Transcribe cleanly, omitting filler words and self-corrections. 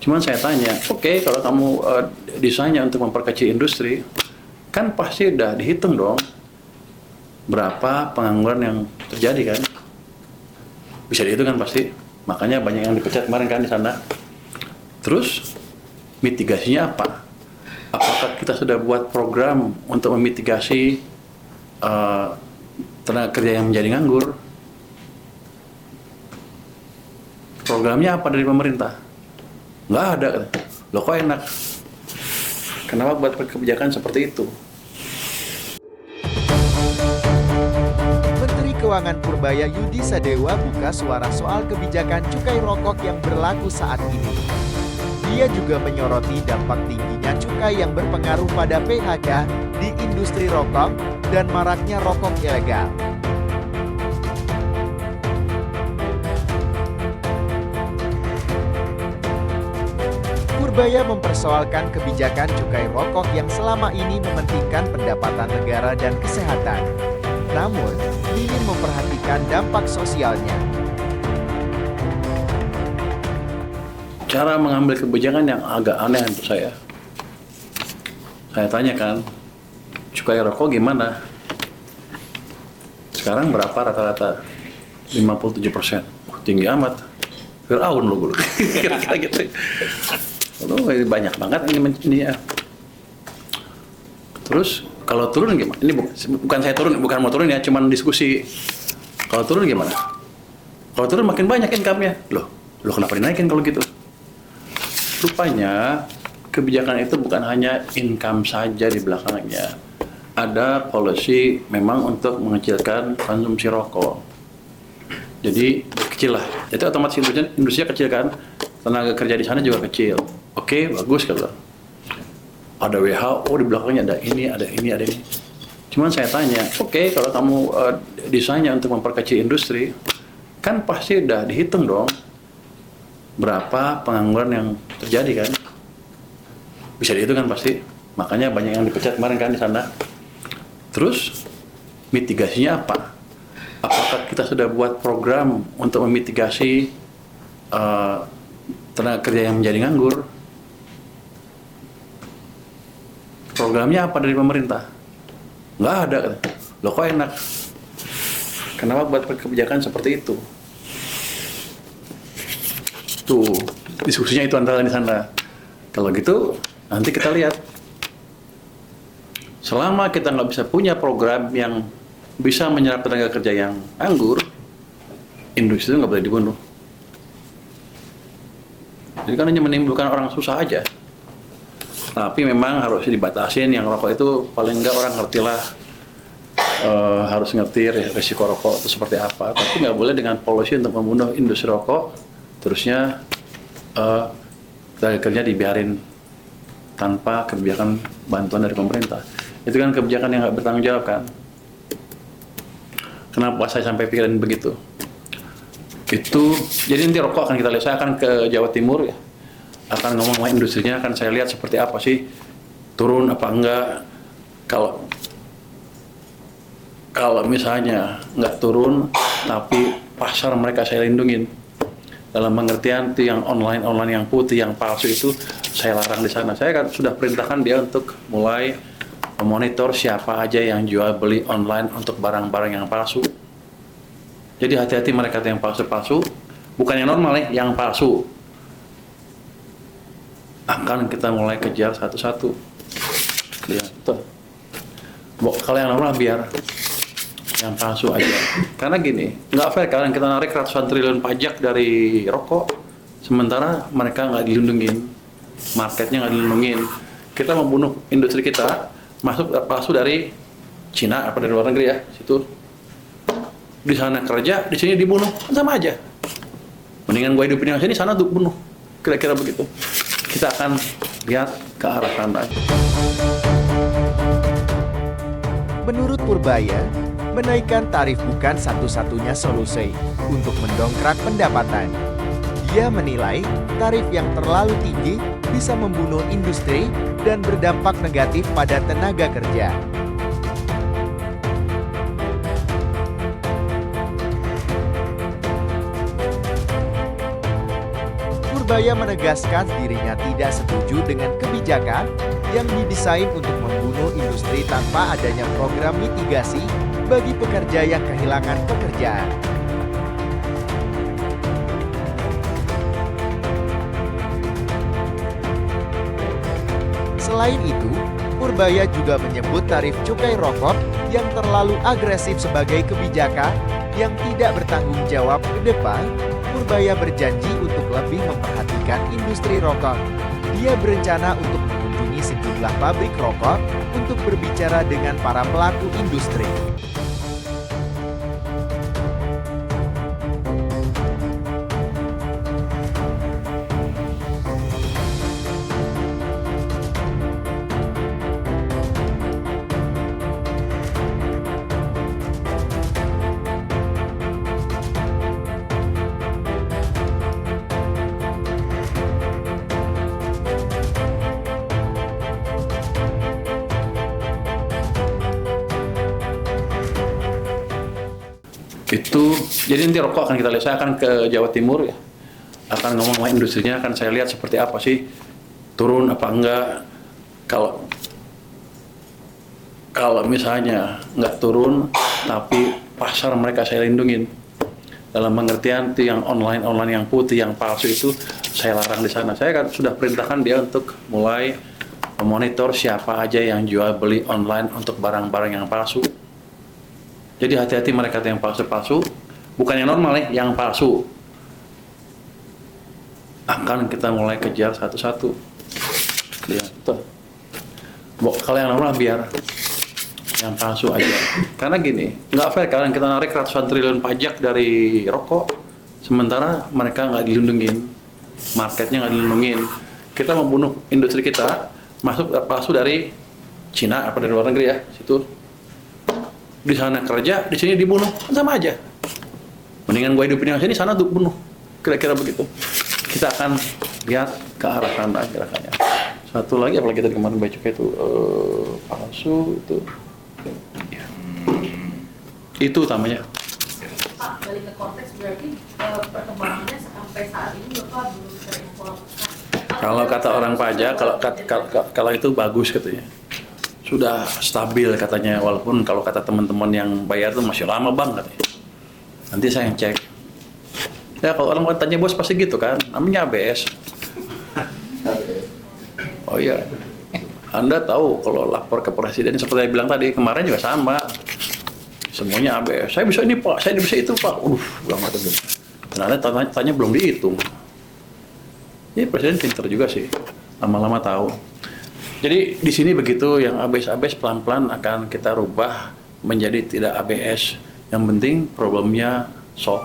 Cuman saya tanya, oke, kalau kamu desainnya untuk memperkecil industri, kan pasti udah dihitung dong berapa pengangguran yang terjadi kan? Bisa dihitung kan pasti. Makanya banyak yang dipecat kemarin kan di sana. Terus mitigasinya apa? Apakah kita sudah buat program untuk memitigasi tenaga kerja yang menjadi nganggur? Programnya apa dari pemerintah? Nggak ada. Loh kok enak? Kenapa buat kebijakan seperti itu? Menteri Keuangan Purbaya Yudi Sadewa buka suara soal kebijakan cukai rokok yang berlaku saat ini. Dia juga menyoroti dampak tingginya cukai yang berpengaruh pada PHK di industri rokok dan maraknya rokok ilegal. Purbaya mempersoalkan kebijakan cukai rokok yang selama ini mementingkan pendapatan negara dan kesehatan. Namun, ingin memperhatikan dampak sosialnya. Cara mengambil kebijakan yang agak aneh untuk saya. Saya tanyakan, cukai rokok gimana? Sekarang berapa rata-rata? 57%. Tinggi amat. Fir'aun loh gue. Kira-kira gitu. Aduh, banyak banget ini ya. Terus kalau turun gimana? Ini bukan saya turun, bukan mau turun ya, cuman diskusi. Kalau turun gimana? Kalau turun makin banyak income-nya. Loh kenapa dinaikin kalau gitu? Rupanya kebijakan itu bukan hanya income saja di belakangnya. Ada policy memang untuk mengecilkan konsumsi rokok. Jadi kecil lah. Jadi otomatis industrinya kecil kan. Tenaga kerja di sana juga kecil. Oke, bagus kalau. Ada WHO di belakangnya, ada ini. Cuman saya tanya, oke, kalau kamu desainnya untuk memperkecil industri, kan pasti udah dihitung dong berapa pengangguran yang terjadi kan? Bisa dihitung kan pasti. Makanya banyak yang dipecat kemarin kan di sana. Terus mitigasinya apa? Apakah kita sudah buat program untuk memitigasi tenaga kerja yang menjadi nganggur? Programnya apa dari pemerintah? Nggak ada. Loh kok enak? Kenapa buat kebijakan seperti itu? Tuh, diskusinya itu antara di sana. Kalau gitu, nanti kita lihat. Selama kita nggak bisa punya program yang bisa menyerap tenaga kerja yang nganggur, industri itu nggak boleh dibunuh. Jadi kan hanya menimbulkan orang susah aja. Tapi memang harus dibatasin, yang rokok itu paling nggak orang ngerti lah. Harus ngerti risiko rokok itu seperti apa. Tapi nggak boleh dengan policy untuk membunuh industri rokok, terusnya tenaga kerja dibiarin tanpa kebijakan bantuan dari pemerintah. Itu kan kebijakan yang nggak bertanggung jawab kan. Kenapa saya sampai pikirin begitu? Itu, jadi nanti rokok akan kita lihat. Saya akan ke Jawa Timur ya, akan ngomong sama industrinya, akan saya lihat seperti apa sih, turun apa enggak. Kalau misalnya nggak turun, tapi pasar mereka saya lindungin. Dalam pengertian itu yang online yang putih, yang palsu itu saya larang di sana. Saya kan sudah perintahkan dia untuk mulai memonitor siapa aja yang jual beli online untuk barang-barang yang palsu. Jadi hati-hati mereka yang palsu-palsu, bukan yang normal ya, yang palsu. Akan kita mulai kejar satu-satu. Lihat tuh. Kalau yang normal biar yang palsu aja. Karena gini, nggak fair kan kita narik ratusan triliun pajak dari rokok, sementara mereka nggak dilindungin, marketnya nggak dilindungin. Kita membunuh industri kita, masuk palsu dari Cina apa dari luar negeri ya, situ. Di sana kerja, di sini dibunuh, kan sama aja. Mendingan gue hidupin yang sini, sana tuh bunuh. Kira-kira begitu. Kita akan lihat ke arah sana. Menurut Purbaya, menaikkan tarif bukan satu-satunya solusi untuk mendongkrak pendapatan. Dia menilai tarif yang terlalu tinggi bisa membunuh industri dan berdampak negatif pada tenaga kerja. Purbaya menegaskan dirinya tidak setuju dengan kebijakan yang didesain untuk membunuh industri tanpa adanya program mitigasi bagi pekerja yang kehilangan pekerjaan. Selain itu, Purbaya juga menyebut tarif cukai rokok yang terlalu agresif sebagai kebijakan yang tidak bertanggung jawab ke depan. Purbaya berjanji untuk lebih memperhatikan industri rokok. Dia berencana untuk mengunjungi sejumlah pabrik rokok untuk berbicara dengan para pelaku industri. Itu jadi nanti rokok akan kita lihat. Saya akan ke Jawa Timur ya, akan ngomong sama industrinya, akan saya lihat seperti apa sih, turun apa enggak. Kalau misalnya nggak turun tapi pasar mereka saya lindungin, dalam pengertian itu yang online yang putih, yang palsu itu saya larang di sana. Saya kan sudah perintahkan dia untuk mulai memonitor siapa aja yang jual beli online untuk barang-barang yang palsu. Jadi hati-hati mereka yang palsu-palsu, bukan yang normal ya, yang palsu. Akan kita mulai kejar satu-satu. Ya, betul. Kalau yang normal biar yang palsu aja. Karena gini, nggak fair kan kita narik ratusan triliun pajak dari rokok, sementara mereka nggak dilindungin, marketnya nggak dilindungin. Kita membunuh industri kita, masuk palsu dari Cina apa dari luar negeri ya, situ. Di sana kerja, di sini dibunuh, kan sama aja. Mendingan gue hidupin yang sini, sana tuh bunuh. Kira-kira begitu. Kita akan lihat ke arah sana gerakannya. Satu lagi, apalagi tadi kemarin baca itu palsu itu. Ya. Itu utamanya. Pak, balik ke konteks berarti perkembangannya sampai saat ini Bapak belum terinformasi. Kalau kata orang pajak, kalau itu bagus katanya. Sudah stabil katanya, walaupun kalau kata teman-teman yang bayar itu masih lama banget. Nanti saya yang cek. Ya kalau orang tanya bos pasti gitu kan, namanya ABS. Oh iya, Anda tahu kalau lapor ke presiden seperti saya bilang tadi, kemarin juga sama. Semuanya ABS. Saya bisa ini Pak, saya bisa itu Pak. Belum ada belum. Ternyata tanya belum dihitung. Ini presiden pintar juga sih, lama-lama tahu. Jadi di sini begitu, yang ABS pelan-pelan akan kita rubah menjadi tidak ABS. Yang penting problemnya solve.